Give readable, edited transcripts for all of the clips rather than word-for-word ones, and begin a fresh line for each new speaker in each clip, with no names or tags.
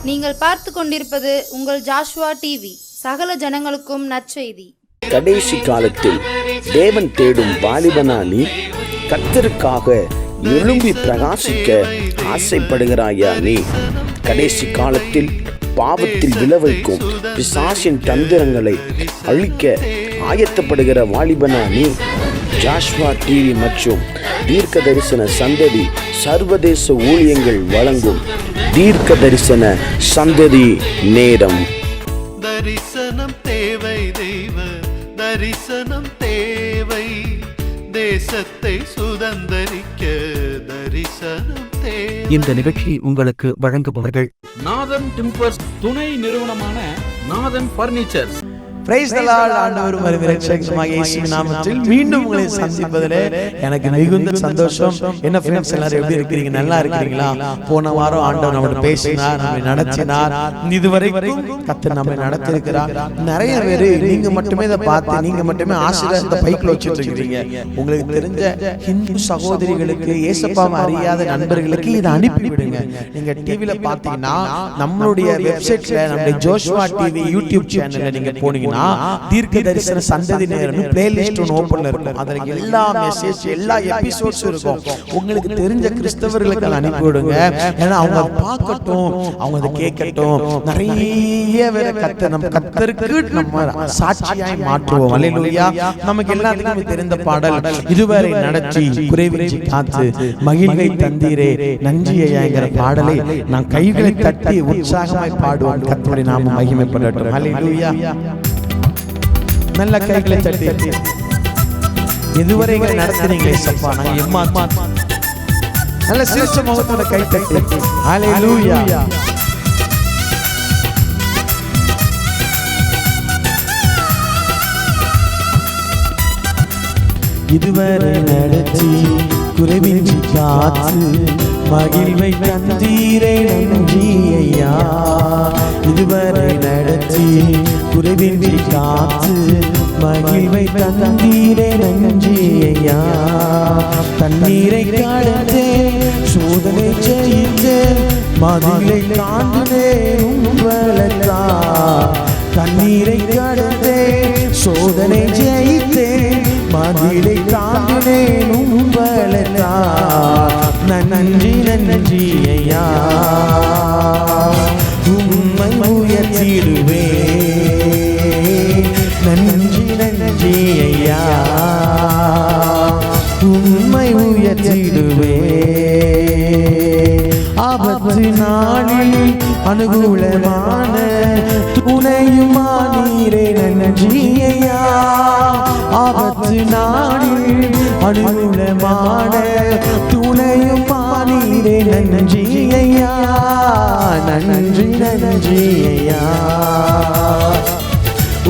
நீங்கள் பார்த்து கொண்டிருப்பது உங்கள் ஜாஷுவா டிவி. சகல ஜனங்களுக்கும் நற்செய்தி.
கடைசி காலத்தில் தேவன் தேடும் வாலிபனா நீ? கர்த்தருக்காக எழும்பி பிரகாசிக்க ஆசைப்படுகிறாயா நீ? கடைசி காலத்தில் பாவத்தில் விளைவிக்கும் பிசாசின் தந்திரங்களை அழிக்க ஆயத்தப்படுகிற வாலிபனா நீ? ஜாஷ்வா டிவி மற்றும் தீர்க்க தரிசன சந்ததி சர்வதேச ஊழியங்கள் வழங்கும் தீர்க்க தரிசன சந்ததி நேரம்.
தரிசனம் தேவை, தெய்வ தரிசனம் தேவை, தேசத்தை சுதந்தரிக்க தரிசனம் தேவை.
இந்த நிகழ்ச்சி உங்களுக்கு வழங்குபவர்கள்
நாதன் டிம்பர்ஸ் துணை நிறுவனமான நாதன் பர்னிச்சர்ஸ்.
Praise the Lord. ஆண்டவரும் இரட்சகருமாகிய இயேசுவின் நாமத்தில் மீண்டும் உங்களை சந்திப்பதிலே எனக்கு மிகுந்த சந்தோஷம். என்ன ஃப்ரெண்ட்ஸ், எல்லாரும் எப்படி இருக்கீங்க? நல்லா இருக்கீங்களா? போன வாரம் ஆண்டவர் நம்மோட பேசினார், நம்மை நடத்தினார். இதுவரைக்கும் கர்த்தர் நம்மை நடத்தியிருக்கிறார். நிறைய பேர் நீங்க மட்டுமே இதை பார்த்து நீங்க மட்டுமே ஆசீர்வாதத்தை பைக்கில் வச்சுட்டு இருக்கீங்க. உங்களுக்கு தெரிஞ்ச ஹிந்து சகோதரிகளுக்கு, இயேசுப்பாவை அறியாத நண்பர்களுக்கு இதை அனுப்பி விடுங்க. நீங்க டிவில பாத்தீங்கன்னா நம்மளுடைய வெப்சைட்ல, நம்முடைய ஜோஷுவா டிவி யூடியூப் சேனல்ல நீங்க போனீங்கன்னா தீர்க்க தரிசன சந்ததி நேரம் பிளேலிஸ்ட் ஒன்று ஓபன்ல இருக்கும். அதுல எல்லா மெசேஜ், எல்லா எபிசோட்ஸ் இருக்கும். உங்களுக்கு தெரிஞ்ச கிறிஸ்தவர்களுக்கு அதை அனுப்பி விடுங்க. ஏன்னா அவங்க பார்க்கட்டும், அவங்க அதை கேட்கட்டும். நிறைய பேரை கர்த்தருக்கு நம்ம சாட்சியாய் மாற்றுவோம். அல்லேலூயா. நமக்கு எல்லாத்துக்கும் தெரிந்த பாடல், இதுவரை நடத்தி குறைவின்றி காத்து மகிழ்வை தந்தீரே நன்றியையாங்கிற பாடலை நான் கைகளை தட்டி உற்சாகமாய் பாடுவோம். கர்த்தருடைய நாமம் மகிமைப்படட்டும். அல்லேலூயா. நல்ல கைகளை தட்டி இதுவரை நடத்துறீங்களே சப்பா, நான் எம்மா நல்ல சிரிச்ச முகத்தோட கை தட்டி ஹல்லேலூயா. இதுவரை நடத்தி குறைவின்றி காத்து மகிழ்வை தந்தீரே நன்றி ஐயா. இதுவரை நடத்தி குறைவின்றி காத்து மகிழ்வை தந்தீரே நன்றி ஐயா. தண்ணீரை கடந்தே சோதனை ஜெயித்தே மதிலை தாண்டினே உங்களா. தண்ணீரை கடந்தே சோதனை ஜெயித்தே மதிலை தாண்டினே உங்களா. நன்றி நன்றி ஐயா. உம்மை உயர்த்திடுவே. நன்றி நன்றி ஐயா. உம்மை உயர்த்திடுவே. ஆபத்து நாளில் அனுகூலமான துணையுமா நீரே நன்றி ஐயா. ஆபத்து நாளில் அனுகூலமான துணையுமா நீரே நன்றி ஐயா. நன்றி நன்றி ஐயா.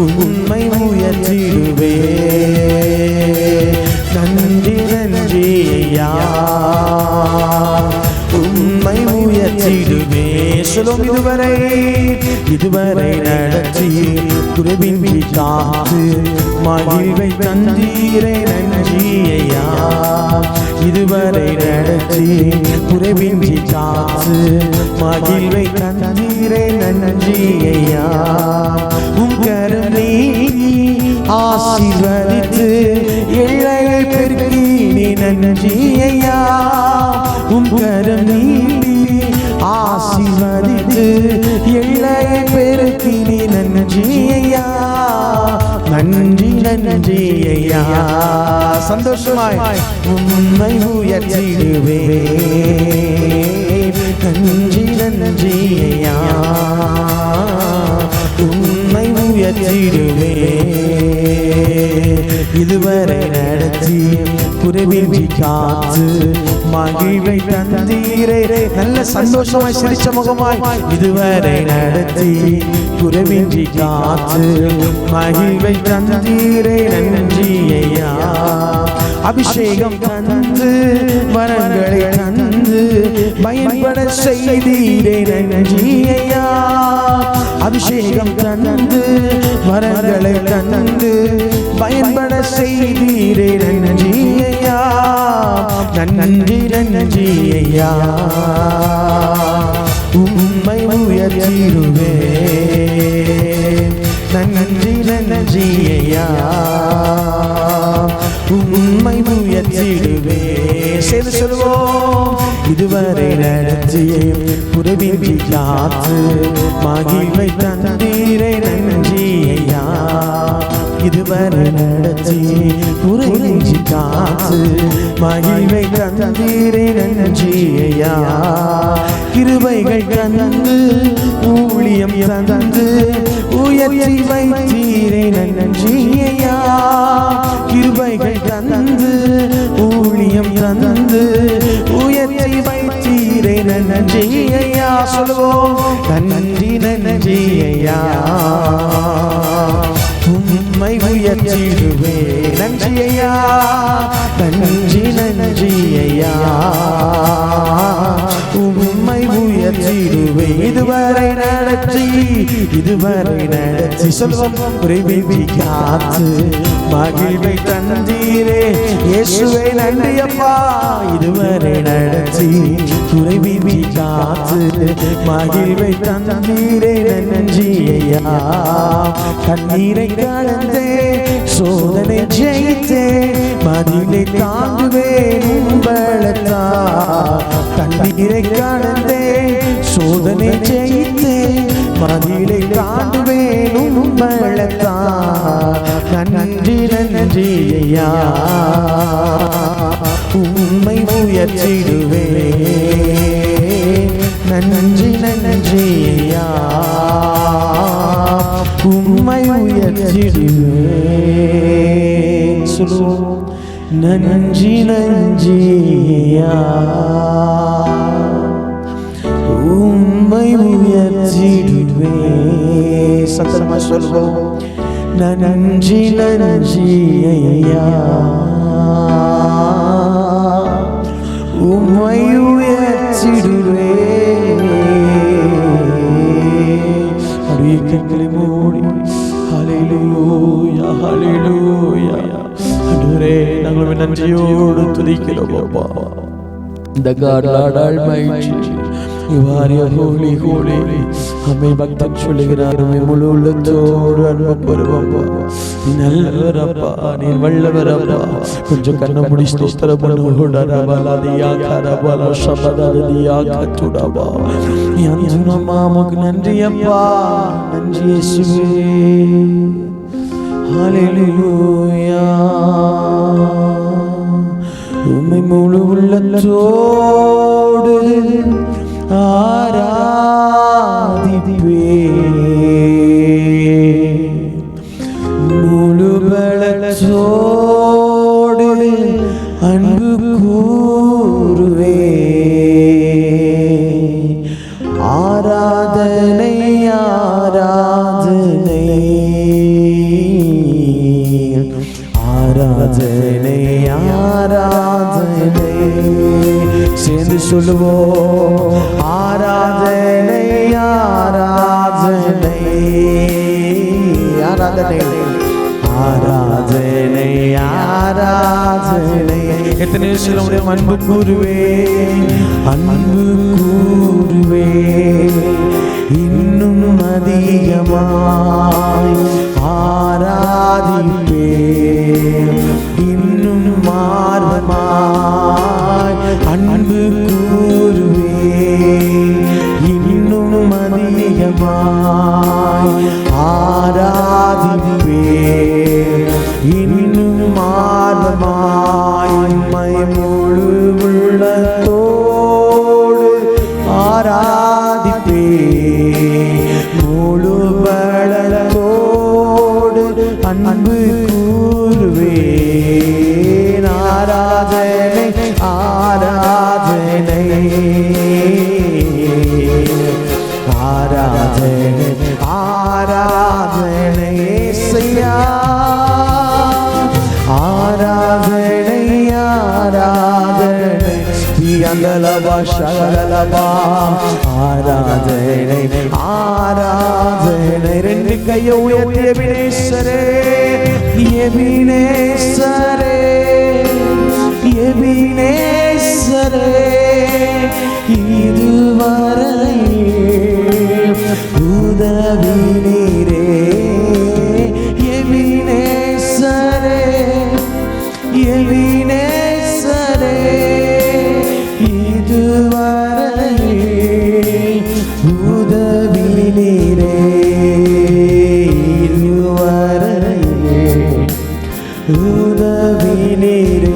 உம்மை உயர்த்திடுவே. நன்றி நன்றி ஐயா. உம்மை உயர்த்திடுவே. சொல்லும் இதுவரை நடத்தி குறைவின்றி காத்து மகிழ்வை தந்தீரே நன்றி ஐயா. இதுவரை நடத்தி குறைவின்றி காத்து மகிழ்வை தந்தீரே நன்றி ஐயா. உங்கரும் நீ ஆசீர்வதித்து எல்லையை பெருக்கி நீ நன்றி ஐயா. உங்கரும் நீ ஆசீர்வதித்து எல்லையை பெருக்கி நீ நன்றி ஐயா. நன்றி நன்றி ஐயா. சந்தோஷமாய் உம்மை உயர்த்திடுவே. நன்றி நன்றி ஐயா. உம்மை உயர்த்திடுவே. இதுவரை நடத்தி குறைவின்றி காத்து மகிழ்வை தந்தீரே. நல்ல சந்தோஷமாய் சிரிச்ச முகமாய் இதுவரை நடத்தி குறைவின்றி காத்து மகிழ்வை தந்தீரே நன்றி ஐயா. அபிஷேகம் தந்து வரங்களை தந்து பயன்பட செய்தீரே நன்றி ஐயா. அபிஷேகம் தந்து வரங்களை தந்து பயன்பட செய்தீரே நன்றி ஐயா. நன்றி நன்றி ஐயா. உம்மை உயர்த்திடுவேன். நன்றி நன்றி ஐயா, உம்மை உயர்த்திடுவேன். சேர்ந்து சொல்லுவோம். இதுவரை நடத்தி புறவின்றி காத்து மகிழ்வை தந்தீரே நன்றி ஐயா. இதுவரை நடத்தி புறவின்றி காத்து மகிழ்வை தந்தீரே நன்றி ஐயா. கிருபைகள் தந்து ஊழியம் தந்து உயர்த்தி வைத்தீரே நன்றி ஐயா. கிருபைகள் தந்து ஊழியம் தந்து உயர்த்தி வைத்தீரே நன்றி ஐயா. சொல்லுவோம். நன்றி நன்றி ஐயா, உம்மை உயர்த்திடுவேன். நன்றி ஐயா, நன்றி நன்றி ஐயா, உம்மை உயர்த்திடுவேன். இதுவரை நடத்தி சொல்வோம். குறைவின்றி காத்து மகிழ்வை தந்தீரே இயேசுவே நன்றி அப்பா. இதுவரை நடத்தி குறைவின்றி காத்து மகிழ்வை தந்தீரே நன்றி ஐயா. கண்ணீரை கடந்தே சோதனை ஜெயித்தே மதிலை தாங்குவேன் உம்பளத்தா. கண்ணீரை கடந்தே சோதனை ஜெயித்தே மதிலை தாங்குவேன் உம்பளத்தா. நன்றி நன்றி ஐயா, உம்மை உயர்த்திடுவேன். நன்றி நன்றி ஐயா, உம்மை உயர்த்திடுவேன். சொல்லுவோம். நன்றி நன்றி ஐயா, உம்மை உயர்த்திடுவேன். சத்தமா சொல்லுவோம். நன்றி நன்றி ஐயா, உம்மை உயர்த்திடுவேன். அப்படியே கண்களை மூடி ஹல்லேலூயா ஹல்லேலூயா. ஆண்டவரே, நாங்கள் நன்றியோடு துதிக்கிறோம் அப்பா. The God Lord Almighty, you are your holy holy. அம்மை பக்தன் சொல்லுகிறார், உம்மை முழு உள்ளத்தோடு அன்பு பெறுவோம்ப்பா. நீ நல்லவரப்பா, நீ வல்லவரப்பா. கொஞ்சம் கண்ண முடி ஸ்தோத்திரம் பண்ணுவோடா. ரபலதியா கரபல ஷபததியா கத்துடபா. யந்துனமா உமக்கு நன்றி அப்பா. நன்றி இயேசுவே. ஹல்லேலூயா. உம்மை முழு உள்ளத்தோடு ஆராதிப்பேன். முழு பலத்தோடு அன்பு கூறுவேன். ஆராதனை ஆராதனை ஆராதனை ஆராதனை. சேர்ந்து சொல்லுவோம். ஆராதனை ஆராதனை ஆராதனை ஆராதனை ஆராதனை. எத்தனை சொல்லுடைய அன்பு கூறுவேன், அன்பு கூறுவேன். இன்னும் அதிகமாய் ஆராதிப்பேன். இன்னும் மார்பமாய் அன்பு கூறுவேன். இன்னும் அதிகமாய் ஆராதிப்பேன். இன்னும் மார்பமாய் உம்மை முழு உள்ளத்தோடு ஆராதிப்பேன். முழு பலத்தோடு அன்பு கூறுவேன். ஆராதனை ஆராதனை ஆராதனை ஆராதனை இயேசுயா. ஆராதனை ஆராதனை பியங்கலபா ஷகலபா. ஆராதனை ஆராதனை. ரெண்டு கையை உயர்த்தி எபினேசரே எபினேசரே எபினேசரே நேசரே இதுவரை உதவி நீரே எபினேசரே எபினேசரே இதுவரை உதவி நீரே இதுவரை உதவி நீரே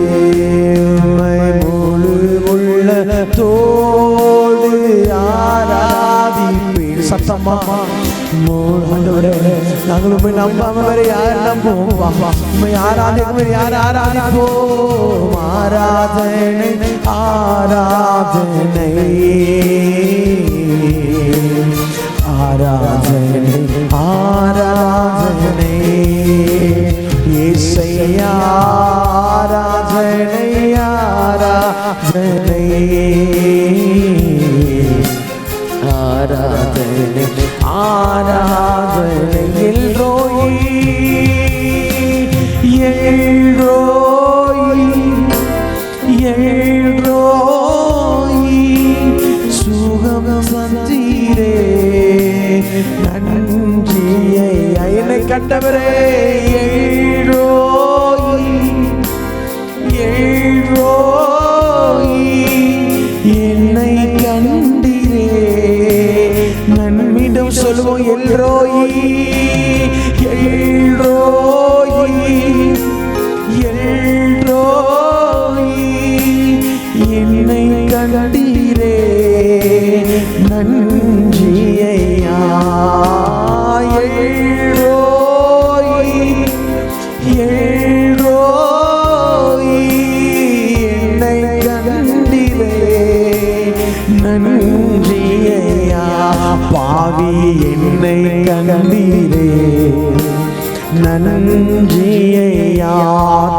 முழு உள்ளத்தோடு ஆராதிப்பேன் சத்தமா நாங்கள் உண்மை நம்பாம வேற யார் நம்புவோம் உண்மை ஆராதிக்கும் யார் ஆராதிப்போம் ஆராதனை ஆராதனை ஆராதனை ஆராதனை இயேசையா ஆராதனை ஆராதனை ஆராதனை ஆராதனை எல்ரோயி எல்ரோயி எல்ரோயி சுகம் சந்தீரே நன்றியை என்னை கண்டவரே எல்ரோயி எல்ரோயி என்னை கண்டீரே நன்மிடம் சொல்லுவோம் எல்ரோயி எல்ரோயி எல்ரோயி என்னை கண்டீரே நன்றியையா எல்ரோயி எல்ரோயி என்னை கண்டீரே நன்றியையா பாவி என்னை கண்டீரே நன்றியையா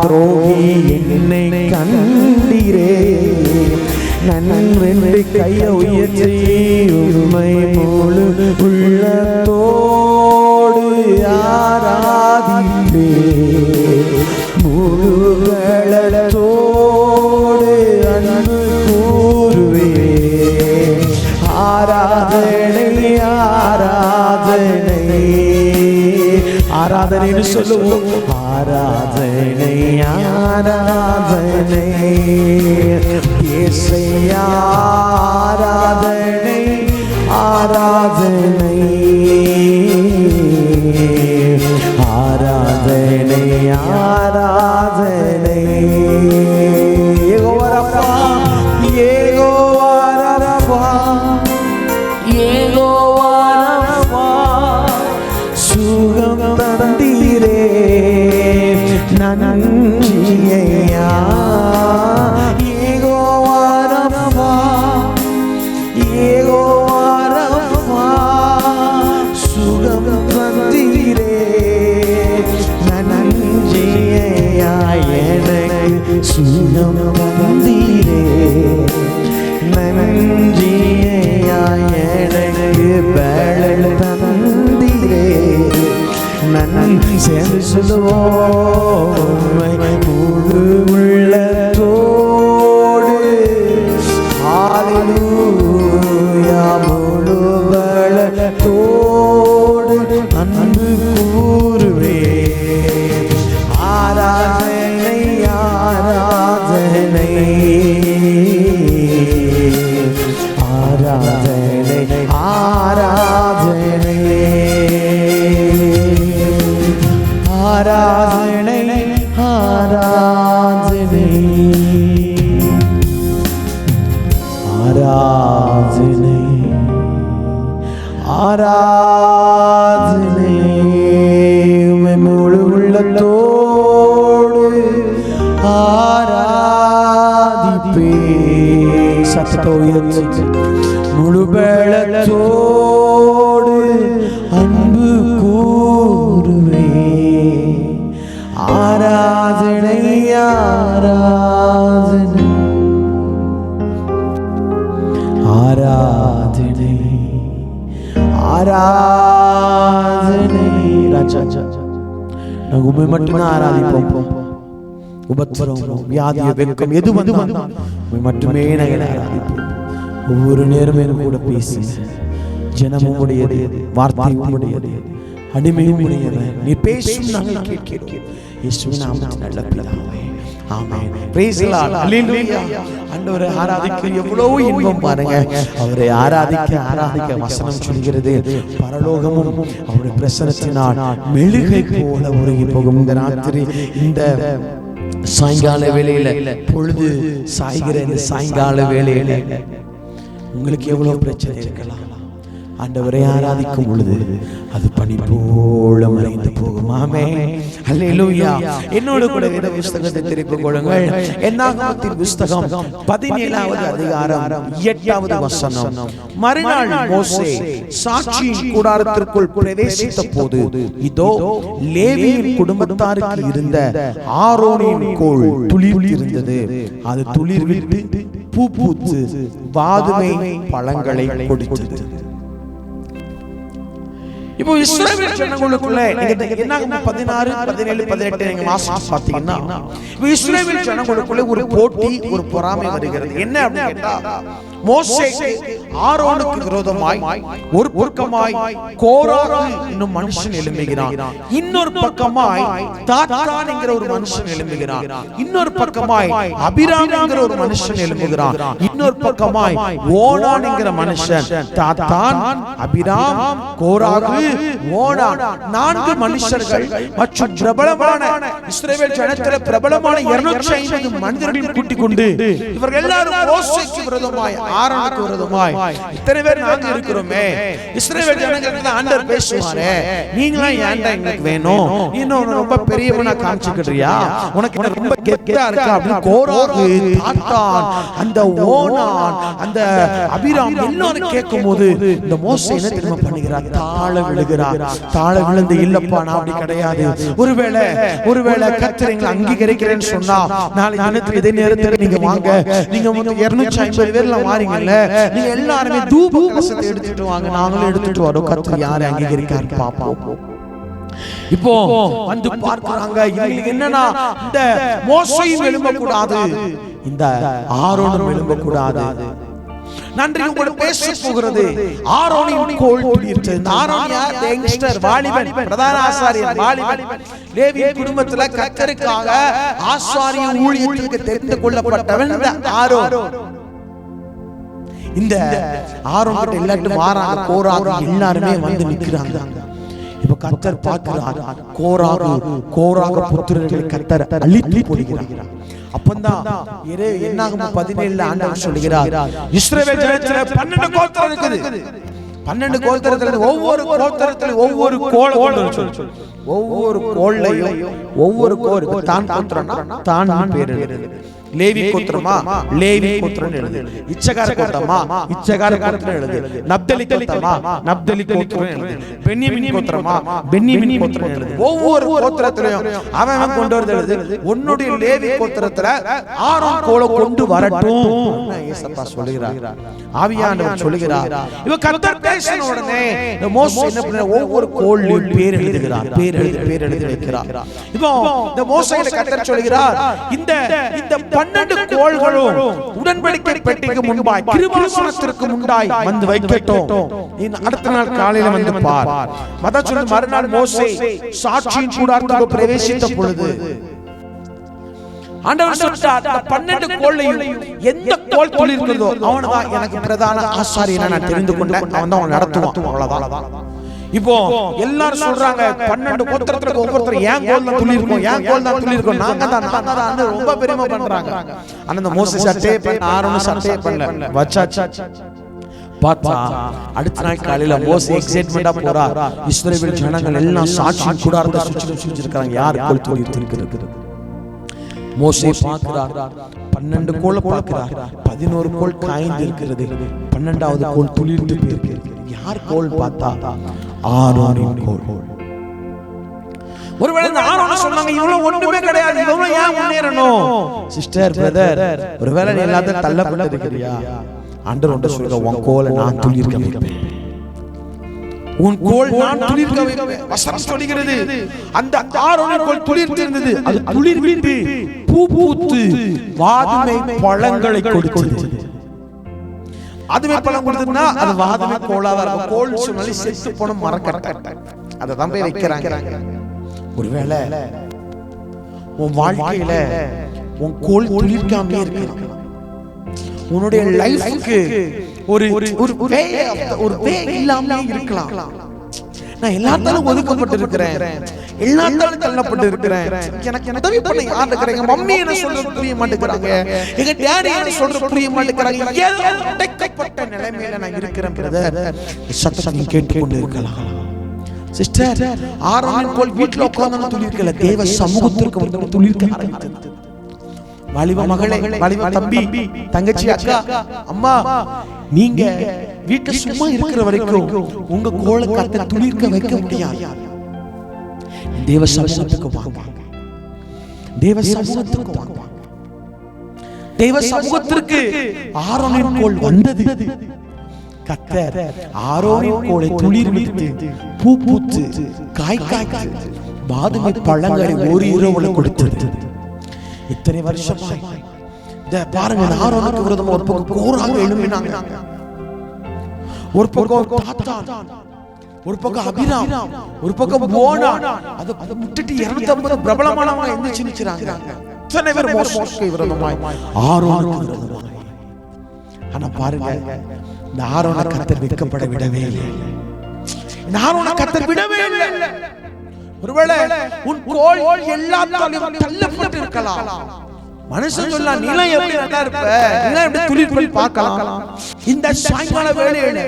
துரோகி என்னை கண்டீரே நன்றென்று கையை உயர்த்தி உண்மை முழு உள்ளத்தோடு ஆராதிப்பே முழு களத்தோடு அன்பு கூறுவே ஆராதனை ஆராதனை ஆராதனை சொல்லுவோம் ஆராதனை ஆராதனை இயேசையா ஆராதனை ஆராதனை ஆராதனை ஆராதனை யெகோவா ரப்பா யெகோவா ரப்பா யெகோவா ரப்பா சுகம் தந்தீரே நன்றியையா யெகோவா ரப்பா யெகோவா ரப்பா சுகம் தந்தீரே நன்றியையா எனக்கு சுகம் தந்தீரே நன்றியையா எனக்கு பலன் தந்தீரே நன்றி சேர்ந்து சொல்லுவோம் முழு உள்ளத்தோடு ஹல்லேலூயா முழு பலத்தோடு அன்பு கூறுவே ஆராதனை ஆராதனை ஆராதனை ஆராதனை ஆராதனை ஆராதனை ஆராதனை ஆராதனை முழு உள்ளத்தோடு ஆராதிப்பே சத்தத்தை உயர்த்தி முழு பலத்தோடு அன்பு கூறுவே ஆராதனை ஆராதனை ஆராதனை ஆராதனை ராஜா நாங்கள் உண்மை மட்டும்தான் ஆராதிப்போம் உபத்திரவமோ வியாதியோ வெட்கம் எது வந்து மட்டுமே நாங்கள் ஆராதிப்போம். ஒவ்வொரு நேரமும் கூட பேசி ஜனமும் உடையது, வார்த்தையும் உடையது, அடிமையும் உடையவன் நீ பேசும் நாங்கள் கேட்கிறோம். இயேசுவின் நாமத்தில் நல்ல பிதாவே, ஆமென். Praise the Lord. Hallelujah. ஆண்டவரை ஆராதிக்க எவ்வளவு இன்பம் பாருங்க. அவரை ஆராதிக்க வசனம் சொல்கிறது, பரலோகமும் அவருடைய பிரசன்னத்தினால் மெழுகை போல உருகி போகும். இந்த ராத்திரி இந்த சாயங்கால வேளையில பொழுது சாய்கிற இந்த சாயங்கால வேளையில உங்களுக்கு எவ்வளவு பிரச்சனை இருக்கலாம், ஆண்டவரை ஆராதிக்கும் பொழுது அது பனி போல மறைந்து போகும். ஆமென். அல்லேலூயா. என்னோடு கூட வேத புத்தகத்தை திருப்பிக் கொள்ளுங்கள். என்னாகமத்தின் புத்தகம் 17வது அதிகாரம் 8வது வசனம். மறுநாள் மோசே சாட்சியின் கூடாரத்திற்குள் பிரவேசித்த போது இதோ லேவியின் குடும்பத்தாருக்கு இருந்த ஆரோனின் கோல் துளிர்த்திருந்தது. அது துளிர்விட்டு பூ பூத்து வாதுமை பழங்களை கொடுத்தது. இப்போ இஸ்ரவேல் ஜனங்களுக்குள்ள என்னாகும் 16, 17, 18 நீங்க வாசிச்சு பாத்தீங்கன்னா இப்போ இஸ்ரவேல் ஜனங்களுக்குள்ள ஒரு போட்டி, ஒரு பொறாமை வருகிறது. என்ன அப்படி கேட்டா, மோசேக்கு ஆரோனுக்கு விரோதமாய் ஒரு பக்கமாய் கோராகு என்னும் மனுஷன் எழும்புகிறான், இன்னொரு பக்கமாய் தாத்தான் என்கிற ஒரு மனுஷன் எழும்புகிறான், இன்னொரு பக்கமாய் அபிராம் என்கிற ஒரு மனுஷன் எழும்புகிறான், இன்னொரு பக்கமாய் ஓனான் என்கிற மனுஷன். தாத்தான், அபிராம், கோராகு, ஓனான் 4 மனுஷர்கள் மற்றும் பிரபலமான இஸ்ரவேல் ஜனத்திலே பிரபலமான 250 மனிதர்கள் கூட்டிக் கொண்டு இவர்கள் எல்லாரும் மோசேக்கு விரோதமாய், ஆரோனுக்கு விரோதமாய், இத்தனை பேர் நாங்க இருக்கிறோமே, இஸ்ரவேல் ஜனங்களுக்கு ஆண்டவர் பேசுவாரே, நீங்களா ஏன்டா எங்களுக்கு வேணும், இன்னும் ரொம்ப பெரியவனா காமிச்சுக்கிறியா, உனக்கு ரொம்ப கெத்தா இருக்கா அப்படி கோராகு, தாத்தான், அந்த ஓனான், அந்த அபிராம் எல்லாரும் கேட்கும் போது இந்த மோசே என்ன தெரியுமா பண்ணுகிறார், தாழ விழுகிறார். தாழ விழுந்து இல்லப்பா நான் அப்படி கிடையாது, ஒருவேளை கர்த்தர் எங்களை அங்கீகரிக்கிறேன்னு சொன்னா நாளை தினத்துல இதே நேரத்துல நீங்க வாங்க, நீங்க 250 பேர்ல வாரீங்கல்ல, நீங்க எல்லாருமே தூப கலசத்தை எடுத்துட்டு வாங்க, நாங்களும் எடுத்துட்டு வரோம், கர்த்தர் யாரை அங்கீகரிக்காரு பாப்போம். இப்போ வந்து பார்க்கறாங்க, இவங்களுக்கு என்னன்னா இந்த மோசேயும் எழும்பக்கூடாது, இந்த ஆரோனும் எழும்பக்கூடாது. நன்றி உங்களுக்கு பேச போகிறது. ஆரோனின் கோல் துளிர்த்தது. ஆரோன் யார்? யங்ஸ்டர், வாலிபன், பிரதான ஆசாரியன், வாலிபன். லேவி குடும்பத்துல கர்த்தருக்காக ஆசாரிய ஊழியத்துக்கு தெரிந்து கொள்ளப்பட்டவன் இந்த ஆரோன். இந்த ஆரோன் கிட்ட எல்லாரும் வாராங்க, கோராகு எல்லாருமே வந்து நிக்கிறாங்க. இப்ப கர்த்தர் பார்க்கிறார், கோராகு புத்திரர்களை கர்த்தர் அழித்து போடுகிறார். அப்பந்தான் என்னாகும் 17 ஆண்டவர் சொல்லுகிறார், இஸ்ரவேல் ஜனத்திலே 12 கோத்திரம் இருக்குது. 12 கோத்திரத்துல ஒவ்வொரு கோத்திரத்திலும் ஒவ்வொரு கோல், ஒவ்வொரு கோல்லையும் ஒவ்வொரு கோல் தான் கோத்திரம்னா தான் பேர் எழுது. லேவி கோத்திரமா லேவி கோத்திரம் எழுது, இச்சகார கோத்திரமா இச்சகார கோத்திரம் எழுது, நப்தலி கோத்திரமா நப்தலி கோத்திரம் எழுது, பென்யமீன் கோத்திரமா பென்யமீன் கோத்திரம் எழுது. ஒவ்வொரு கோத்திரத்திலையும் அவன் கொண்டு வரது எழுது. உன்னுடைய லேவி கோத்திரத்துல ஆரோன் கோலை கொண்டு வரட்டும் ஏசப்பா சொல்லுகிறார், ஆவியானவர் சொல்லுகிறார். இவ கர்த்தர் பேசின உடனே மோசே என்ன பண்ண, ஒவ்வொரு கோல்லையும் பேர் எழுதுகிறார், பேர் எழுதி வைக்கிறார். இப்போ இந்த மோசேயை கர்த்தர் சொல்லுகிறார், இந்த 12 கோல்களும் உடன்படிக்கை பெட்டிக்கு முன்பாய் கிருபாசனத்திற்கு முன்பாய் வந்து வைக்கட்டும். அடுத்த நாள் காலையில வந்து பார். மத சொல்லு, மறுநாள் மோசே சாட்சியின் கூடாரத்துக்கு பிரவேசித்த பொழுது ஆண்டவர் சொல்றார், 12 கோல்லையும் எந்த கோல் துளிர்க்கிறதோ அவன்தான் எனக்கு பிரதான ஆசாரியனா நான் தெரிந்து கொண்டேன், அவன் தான் அவன் நடத்துவான். அவ்வளவுதான். இப்போ எல்லாரும் சொல்றாங்க 12 கோத்திரத்துக்கு ஒவ்வொருத்தரும் ஏன் கோல் தான் துளிர்க்கும், ஏன் கோல் தான் துளிர்க்கும், நாங்க தான் ரொம்ப பெருமை பண்றாங்க. ஆனா இந்த மோசே சட்டே பண்ண, ஆரோன் சட்டே பண்ணல, வச்சாச்சு. பார்த்தா அடுத்த நாள் காலையில மோசே எக்ஸைட்மெண்டா போறார். இஸ்ரவேல் ஜனங்கள் எல்லாம் சாட்சியின் கூடாரத்தை சுற்றி இருக்காங்க, யார் கோல் துளிர்த்திருக்கிறது. மோசே பார்க்கிறார், 12 கோல் பார்க்கிறார், 11 கோல் காய்ந்து இருக்கிறது, 12வது கோல் துளிர்த்து போயிருக்கிறது. யார் கோல் பார்த்தா ஆரோனின் கோல். ஒருவேளை இந்த ஆரோன் சொன்னாங்க, இவ்வளவு ஒண்ணுமே கிடையாது, இவ்வளவு ஏன் முன்னேறணும்? சிஸ்டர், பிரதர், ஒருவேளை நீ எல்லாத்தையும் தள்ளப்பட்டு இருக்கிறியா? ஆண்டவர் ஒன்று சொல்லுங்க, உன் கோலை நான் துளிர்க்க வைப்பேன். உன் கோல் நான் துளிர்க்க வைப்பேன். வசனம் சொல்கிறது அந்த ஆரோனின் கோல் துளிர்த்திருந்தது, அது துளிர் விட்டு பூ பூத்து வாதுமை பழங்களை கொடுத்தது. அதுவே பழம் கொடுத்ததுன்னா அது வாதுமை கோலாதான் இருக்கும். கோல் சொன்னாலே செத்து போன மரக்கட்டை, அதை தான் போய் வைக்கிறாங்க. ஒருவேளை உன் வாழ்க்கையில உன் கோல் துளிர்க்காமே இருக்கலாம். உன்னுடைய லைஃப்க்கு ஒரு வே இல்லாம இருக்கலாம். நான் எல்லாத்தாலும் ஒதுக்கப்பட்டு இருக்கிறேன், எல்லாத்தாலும் தள்ளப்பட்டு இருக்கிறேன். எனக்கு உதவி பண்ண யார் இருக்கிறாங்க? மம்மி என்ன சொல்றது புரிய மாட்டேங்கிறாங்க, எங்க டாடி என்ன சொல்றது புரிய மாட்டேங்கிறாங்க. ஏதோ உடைக்கப்பட்ட நிலைமையில நான் இருக்கிறேன் பிரதர். சத்தத்தை கேட்டுக்கொண்டு இருக்கலாம். சிஸ்டர், ஆரோனின் கோல் வீட்டுல உட்கார்ந்து துளிர்க்கல, தேவ சமூகத்திற்கு வந்து துளிர்க்க ஆரம்பித்தது. வாலிப மகளே, வாலிப தம்பி, தங்கச்சி, அக்கா, அம்மா, நீங்க வீட்டுல சும்மா இருக்கிற வரைக்கும் உங்க கோலை கத்த துளிர்க்க வைக்க முடியாது. தேவ சமூகத்துக்கு வாங்க, தேவ சமூகத்துக்கு வாங்க. தேவ சமூகத்திற்கு ஆரோனின் கோல் வந்தது. கர்த்தர் ஆரோனின் கோலை துளிர் விட்டு பூ பூத்து காய் காய்த்து வாதுமை பழங்களை ஒரு இரவுல கொடுத்தது. இத்தனை வருஷமாய் பாருங்க, ஆரோனுக்கு விரோதமா ஒரு பக்கம் கோராக எழும்பினாங்க, ஒரு பக்கம் தாத்தான், ஒரு பக்கம் அபிராம், ஒரு பக்கம் போனா, அதை விட்டுட்டு 250 பிரபலமானவங்க எந்திரிச்சு நிக்கிறாங்க. இத்தனை பேர் மோசேக்கு விரோதமாய், ஆரோனுக்கு விரோதமாய். ஆனா பாருங்க, இந்த ஆரோனை கர்த்தர் வெட்கப்பட விடவே இல்லை. இந்த ஆரோனை கர்த்தர் விடவே இல்லை. ஒருவேளை உன் கோல் எல்லாத்தாலும் தள்ளப்பட்டு இருக்கலாம். மனுஷன் சொல்லலாம், நீலாம் எப்படி நல்லா இருப்ப, நீலாம் எப்படி துளிர் போய் பார்க்கலாம். இந்த சாயங்கால வேளையில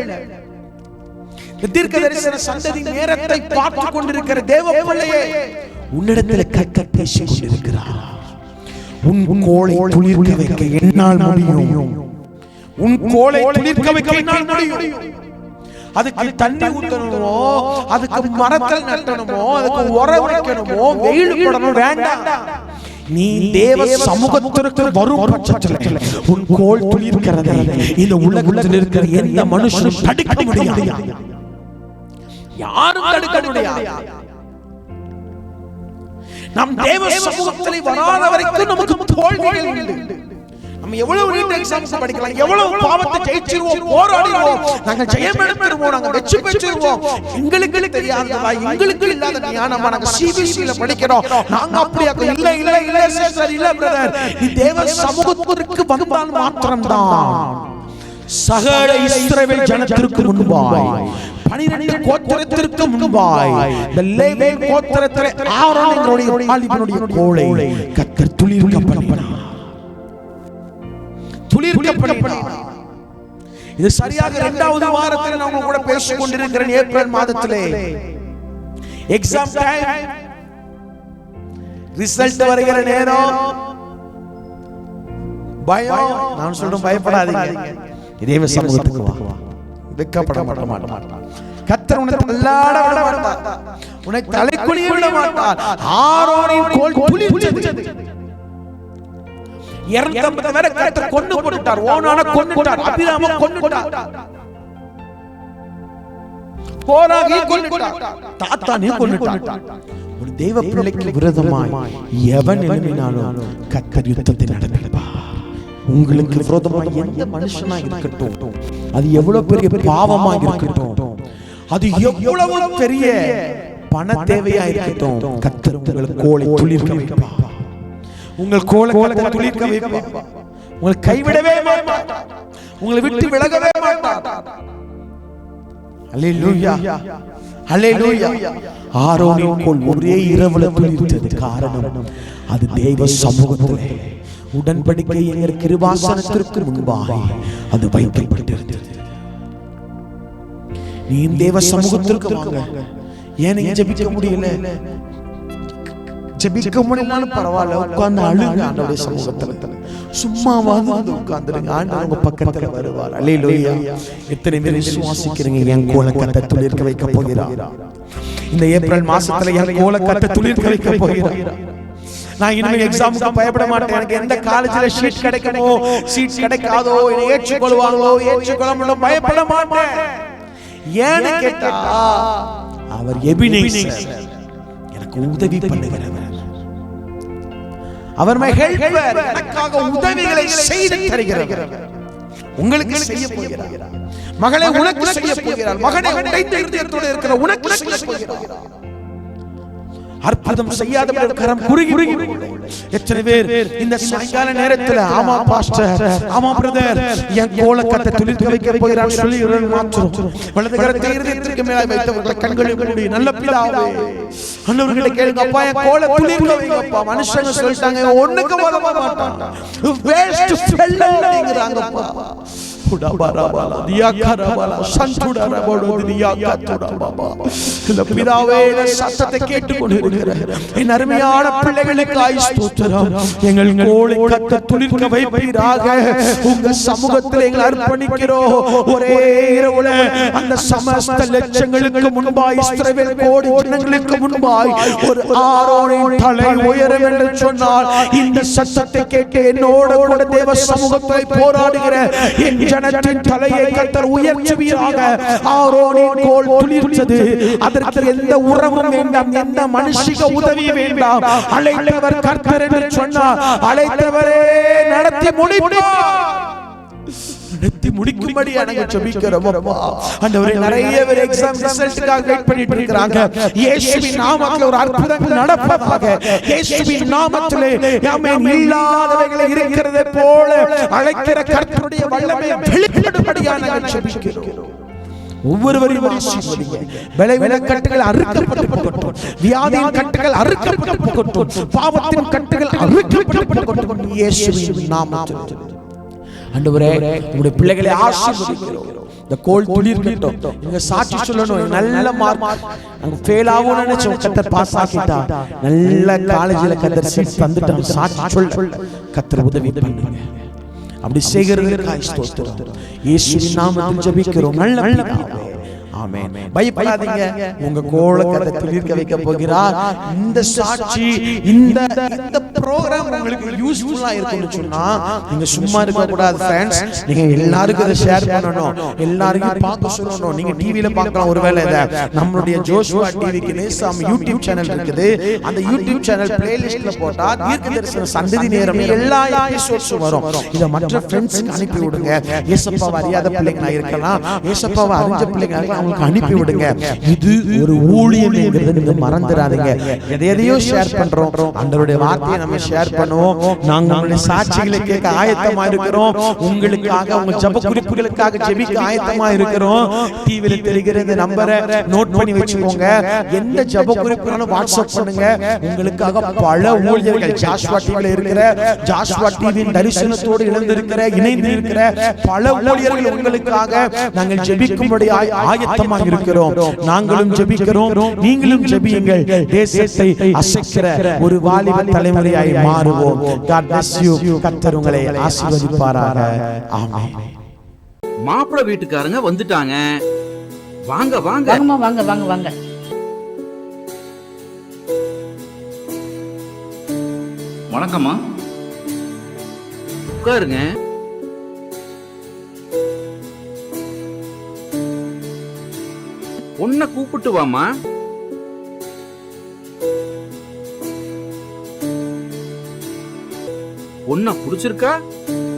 இந்த தீர்க்கதரிசன சந்ததி நேரத்தை பார்த்து கொண்டிருக்கிற தேவ பிள்ளையே, உன்னிடத்தில் கர்த்தர் பேசிக் கொண்டிருக்கிறார். உன் கோலை துளிர்க்க வைக்க என்னால் முடியும். உன் கோலை துளிர்க்க வைக்க என்னால் முடியும். அதுக்கு தண்ணி ஊத்தணுமோ, அதுக்கு மரத்தில் நட்டணுமோ, அதுக்கு உரம் வைக்கணுமோ, வெயில் படணும் வேண்டாம். நீ தேவ சமூகத்திற்கு வரும் பட்சத்தில் உன் கோல் துளிர்க்கிறதை இந்த உலகத்தில் இருக்கிற எந்த மனுஷனும் தடுக்க முடியாது, யாரும் தடுக்க முடியாது. நம் தேவ சமூகத்தில் வராத வரைக்கும் நமக்கு தோல்விகள் உண்டு. நம்ம எவ்வளவு நீட் எக்ஸாம்ஸ் படிக்கலாம், எவ்வளவு பாவத்தை ஜெயிச்சிருவோம், போராடுவோம், நாங்க ஜெயம் எடுத்துருவோம், நாங்க வெற்றி பெற்றுருவோம். எங்களுக்கு தெரியாததா, எங்களுக்கு இல்லாத ஞானமா நாங்க சிபிஎஸ்சில படிக்கிறோம். நாங்க அப்படியே இல்ல இல்ல இல்ல சிஸ்டர், இல்ல பிரதர், நீ தேவ சமூகத்திற்கு வந்தால் மாத்திரம்தான் சகல இஸ்ரவேல் ஜனத்திற்கு முன்பாய், 12 கோத்திரத்திற்கு முன்பாய், லேவி கோத்திரத்திலே ஆரோனுடைய வாலிபனுடைய கோலை கர்த்தர் துளிர்க்க பண்ணினார். இது சரியாக 2வது வாரத்தில் நான் உங்க கூட பேசிக் கொண்டிருக்கிறேன். ஏப்ரல் மாதத்திலே எக்ஸாம் டைம், ரிசல்ட் வருகிற நேரம். பயம், நான் சொல்றேன் பயப்படாதீங்க. தேவ சமூகத்துக்கு வா, வெட்கப்பட மாட்டார். கர்த்தர் உன்னை தள்ளாட விட மாட்டார், உன்னை தலைகுனிய விட மாட்டார். ஆரோனின் கோல் துளிர்த்தது. 250 பேரை கர்த்தர் கொன்னு போட்டார். ஓனான கொன்னுட்டார், அபிராம கொன்னுட்டார், கோராகி கொன்னுட்டார், தாத்தானே கொன்னுட்டார். ஒரு தேவ பிள்ளைக்கு விரோதமாய் எவன் எழும்பினாலும் கர்த்தர் யுத்தத்தை நடத்துவார். உங்களுக்கு விரோதமாய் எந்த மனுஷனா இருக்கட்டும், அது எவ்வளவு பெரிய பாவமாக இருக்கட்டும், அது எவ்வளவு பெரிய பண தேவையா இருக்கட்டும், கர்த்தர் உங்களுக்கு கோலை துளிர்க்க வைப்பார். உங்கள் கோலை துளிர்க்க வைப்பார். உங்களை கைவிடவே மாட்டார், உங்களை விட்டு விலகவே மாட்டார். அல்லேலூயா, அல்லேலூயா. ஆரோனின் கோல் ஒரே இரவுல துளிர்த்தது. காரணம், அது தேவ சமூகத்திலே உடன்படிக்கை என்கிற கிருபாசனத்திற்கு முன்பாக அது வைக்கப்பட்டிருந்தது. நீ தேவ சமூகத்திற்கு வாங்க. ஏன் நீங்க ஜெபிக்க முடியல? ஜெபிக்க முடியலனாலும் பரவாயில்ல, உட்கார்ந்து அழுங்க ஆண்டவருடைய சமூகத்துல. சும்மாவாது வந்து உட்கார்ந்துருங்க, ஆண்டவர் உங்க பக்கத்துல வருவார். அல்லேலூயா. எத்தனை பேர் விசுவாசிக்கிறீங்க என் கோலை கர்த்தர் துளிர்க்க வைக்க போகிறார்? இந்த ஏப்ரல் மாசத்துல என் கோலை கர்த்தர் துளிர்க்க வைக்க போகிறார். நான் இனிமே எக்ஸாமுக்கு பயப்பட மாட்டேன். எனக்கு எந்த காலேஜ்ல சீட் கிடைக்குமோ, சீட் கிடைக்காதோ, என்னை ஏற்றுக்கொள்வாங்களோ, ஏற்றுக்கொள்ள பயப்பட மாட்டேன். ஏன்னு கேட்டா அவர் எபினேசர், எனக்கு உதவி பண்ணுகிறவர். அவர் எனக்காக உதவிகளை செய்து தருகிறவர். உங்களுக்கு செய்ய போகிறார். மகளே உனக்கு செய்ய போகிறார். மகனே உடைந்த இதயத்தோடு இருக்கிற உனக்கு செய்ய போகிறார். அற்புதம் செய்யாத கரம் குறுகி. எத்தனை பேர் இந்த சாயங்கால நேரத்தில் ஆமா பாஸ்டர், ஆமா பிரதர், என் கோலக்கத்தை துளிர்க்க வைக்க போகிறார் சொல்லி மாற்றும் வலது கரத்தை இருதயத்திற்கு மேலே வைத்தவர்கள் கண்களை மூடி, நல்ல பிதாவே அன்னவர்களை கேளுங்க, அப்பா என் கோல துளிர்க்க வைங்கப்பா. மனுஷங்க சொல்லிட்டாங்க ஒண்ணுக்கு வர மாட்டாங்க, வேஸ்ட் ஃபெல்லோ அப்படிங்கறாங்கப்பா. சத்தத்தை கேட்டுக்கொண்டிருக்கிற என் அருமையான பிள்ளைகளுக்காய் ஸ்தோத்திரம். எங்கள் கோலை கத்த துளிர்க்க வைப்பீராக. உங்க சமூகத்தில் எங்களை அர்ப்பணிக்கிறோம். ஒரே இரவுல அந்த சமஸ்த லட்சங்களுக்கு முன்பாய், இஸ்ரவேல் கோடி ஜனங்களுக்கு முன்பாய் ஒரு ஆரோனின் தலை உயரும் என்று சொன்னால், இந்த சத்தத்தை கேட்டு என்னோட கூட தேவ சமூகத்தை போராடுகிற என் ஜனத்தின் தலையை கர்த்தர் உயர்த்துவீராக. ஆரோனின் கோல் துளிர்த்தது. அதற்கு எந்த உறவும் வேண்டாம், எந்த மனுஷிக உதவி வேண்டாம். அழைத்தவர் கர்த்தர் என்று சொன்னார். அழைத்தவரே நடத்தி முடிக்கும்படி நாங்கள் ஜெபிக்கிறோம். ஆண்டவரே, நிறைய பேர் எக்ஸாம் ரிசல்ட்காக வெயிட் பண்ணிட்டு இருக்காங்க. இயேசுவின் நாமத்தில் ஒரு அற்புதம் நடப்பதாக. இயேசுவின் நாமத்திலே ஆமென். இல்லாதவைகளை இருக்கிறது போல அழைக்கிற கர்த்தருடைய வல்லமை வெளிப்படும்படியாக நாங்கள் ஜெபிக்கிறோம். ஒவ்வொருவரையும் ஆசீர்வதிங்க. பலவீன கட்டுகள் அறுக்கப்பட்டு போகட்டும். வியாதியின் கட்டுகள் அறுக்கப்பட்டு போகட்டும். பாவத்தின் கட்டுகள் அறுக்கப்பட்டு போகட்டும். இயேசுவின் நாமத்தில் ஆண்டவரே, உங்களுடைய பிள்ளைகளை ஆசீர்வதிக்கிறோம். இந்த கோல் துளிர்க்கட்டும். நீங்க சாட்சி சொல்லணும். நல்ல மார்க் நாங்க ஃபெயில் ஆவோம்னு நினைச்சோம், கர்த்தர் பாஸ் ஆக்கிட்டா. நல்ல காலேஜ்ல கர்த்தர் சீட் தந்துட்டாங்க. சாட்சி சொல்ல கர்த்தர் உதவி பண்ணுங்க. அப்படி செய்கிறதுக்காக ஸ்தோத்திரம். இயேசுவின் நாமத்தில் ஜெபிக்கிறோம் நல்ல பிதாவே. ஆமென். பயப்படாதீங்க, உங்க கோலக்கத்தை துளிர்க்க வைக்க போகிறார். இந்த சாட்சி, இந்த புரோகிராம் உங்களுக்கு யூஸ்ஃபுல்லா இருக்கும்னு சொன்னா நீங்க சும்மா இருக்க கூடாது फ्रेंड्स. நீங்க எல்லாருக்கும் இத ஷேர் பண்ணனும், எல்லாரையும் பார்க்க சொல்லணும். நீங்க டிவில பார்க்கலாம். ஒருவேளை இத நம்மளுடைய ஜோஷுவா டிவிக்கு நேசம் யூடியூப் சேனல் இருக்குது. அந்த யூடியூப் சேனல் பிளேலிஸ்ட்ல போட்டா தீர்க்கதரிசன சந்ததி நேரம் எல்லா எபிசோட்ஸும் வரும். இத மற்ற ஃப்ரெண்ட்ஸ்க்கு அனுப்பி விடுங்க. இயேசுவை அறியாத பிள்ளைங்களா இருக்கலாம், இயேசுவை அறிஞ்ச பிள்ளைங்களா இருக்கலாம், அனுப்பி விடுங்க. இது ஒரு ஊழியம் என்கிறதை நீங்க மறந்துடாதீங்க. எதையோ ஷேர் பண்றோம், ஆண்டவருடைய வார்த்தையை நம்ம ஷேர் பண்ணுவோம். நாங்க உங்களுடைய சாட்சிகளை கேட்க ஆயத்தமா இருக்கிறோம். உங்களுக்காக, உங்க ஜெப குறிப்புகளுக்காக ஜெபிக்க ஆயத்தமா இருக்கிறோம். டிவில தெரிகிற இந்த நம்பரை நோட் பண்ணி வச்சுக்கோங்க. எந்த ஜெப குறிப்புனாலும் வாட்ஸ்அப் பண்ணுங்க. உங்களுக்காக பல ஊழியர்கள் ஜாஷுவா டிவில இருக்கிற, ஜாஷுவா டிவியின் தரிசனத்தோடு இணைந்து இருக்கிற பல ஊழியர்கள் உங்களுக்காக நாங்கள் ஜெபிக்கும்படி ஆயத்தமாக இருக்கிறோம். நாங்களும் ஜெபிக்கிறோம், நீங்களும் ஜெபியுங்கள். தேசத்தை அசைக்கிற ஒரு வாலிப தலைமுறையாய் மாறுவோம். God bless you. கர்த்தர் உங்களை ஆசீர்வதிப்பாராக. ஆமென்.
மாப்பிள்ளை வீட்டுக்காரங்க வந்துட்டாங்க. வாங்க வாங்க
வாங்க வாங்க வாங்க.
வணக்கம்மா, உட்காருங்க. பொண்ண கூப்பிட்டு வாமா. பொண்ண பிடிச்சிருக்கா?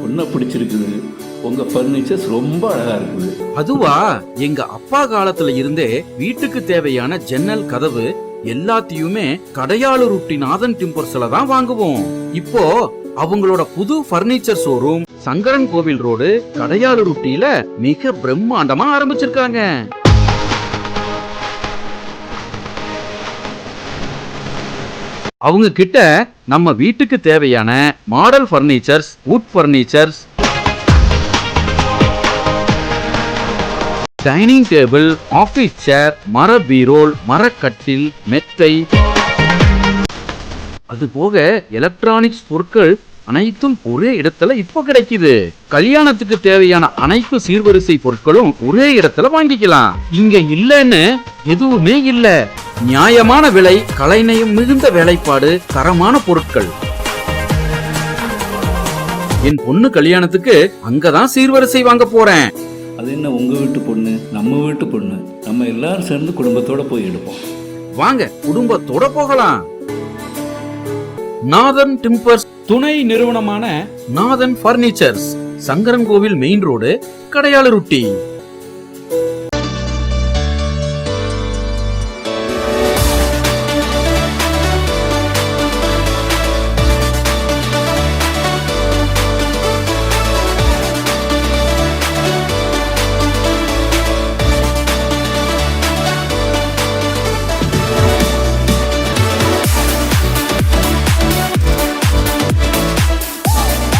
பொண்ண பிடிச்சிருக்குது. உங்க பர்னிச்சர்ஸ் ரொம்ப அழகா இருக்குது.
அதுவா, எங்க அப்பா காலத்துல இருந்தே வீட்டுக்கு தேவையான ஜன்னல், கதவு எல்லாத்தையுமே கடையாளு ரொட்டி நாதன் டிம்பர்ஸ்ல தான் வாங்குவோம். இப்போ அவங்களோட புது பர்னிச்சர் ஷோரூம் சங்கரன் கோவில் ரோடு கடையாளு ரொட்டியில மிக பிரம்மாண்டமா ஆரம்பிச்சிருக்காங்க. அவங்க கிட்ட நம்ம வீட்டுக்கு தேவையான model furnitures, wood furnitures, dining table, office chair, மர பீரோல், மரக்கட்டில், மெத்தை, அது போக எலக்ட்ரானிக்ஸ் பொருட்கள் அனைத்தும் ஒரே இடத்துல இப்ப கிடைக்குது. கல்யாணத்துக்கு தேவையான அனைத்து சீர்வரிசை பொருட்களும் ஒரே இடத்துல வாங்கிக்கலாம். இங்க இல்லன்னு எதுவுமே இல்ல. நியாயமான விலை, கலைநயம் மிகுந்த வேலைப்பாடு, தரமான பொருட்கள். என் பொண்ணு கல்யாணத்துக்கு அங்கதான் சீர்வரிசை வாங்க போறேன்.
அது என்ன உங்கள் வீட்டு பொண்ணு, நம்ம வீட்டு பொண்ணு, நம்ம எல்லாரும் சேர்ந்து குடும்பத்தோட போய் எடுப்போம்.
வாங்க குடும்பத்தோட போகலாம். நாதன் டிம்பர்ஸ் துணை நிறுவனமான நாதன் பர்னிச்சர்ஸ், சங்கரன் கோவில் மெயின் ரோடு, கடையாளருட்டி.